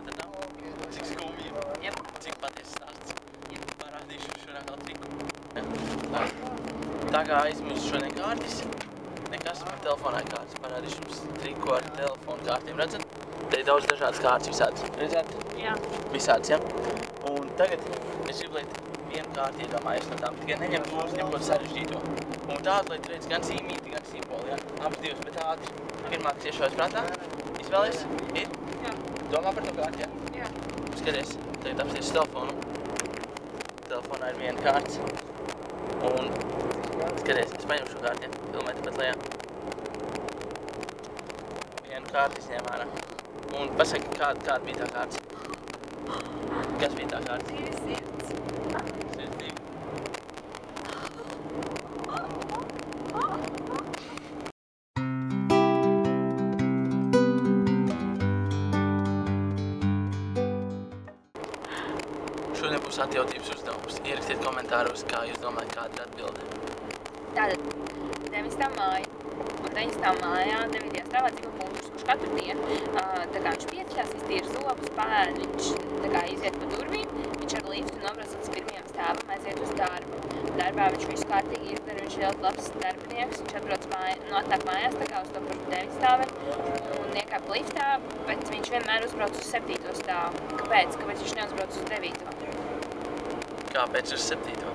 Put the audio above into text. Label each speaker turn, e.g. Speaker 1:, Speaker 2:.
Speaker 1: tad nav. Cik skumji, cik patiesi stāsts. Parādīšu šodien vēl triku. Tā kā aizmirstu šodien kārtis, nekas man telefonā kārtis. Parādīšu jums triku ar telefonu kārtiem, redzat? Te ir daudz dažādas kārtas visādas. Redzat? Jā. Visādas, ja? Un tagad es gribu, lai vienu kārti iedomājies no tām, tikai neņemt mūsu neko sarežģīto. Un tādu, lai tu redz gan zīmīti, gan simboli, ja? Abas divas, bet ātri. Pirmā, kas iešaujas prātā, izvēlies? Ir? Jā. Domā par to kārti, ja? Jā. Skaties, tagad apsties telefonu. Telefonā ir viena kārts. Un skaties, es paņemu šo kārti, ja? Filmē tepat lejā. Vienu kārti izņēm ārā. Un pasaki, kāda bija tā kārts? Kas bija tā kārts? 200. 102. Šodien būs atjautības uzdevums. Ierakstiet komentāros, kā jūs domājat, kāda ir atbilde.
Speaker 2: Tātad 19. māja. Un 19. mājā 9. stāvā dzīvo Punčs, kurš katru dienu, tā kā viņš pieceļās, iztīra zobus, pēd, viņš tā kā iziet pa durvīm, viņš ar liftu nobrauc līdz 1. stāvam, aiziet uz darbu. Darbā viņš visu kārtīgi izdara, viņš ir ļoti labs darbinieks, viņš atbrauc atnāk mājās tā kā uz to par 9 stāveni un iekāp liftā, bet viņš vienmēr uzbrauc uz 7. stāvu. Kāpēc? Kāpēc viņš neuzbrauc uz 9?
Speaker 1: Kāpēc uz 7?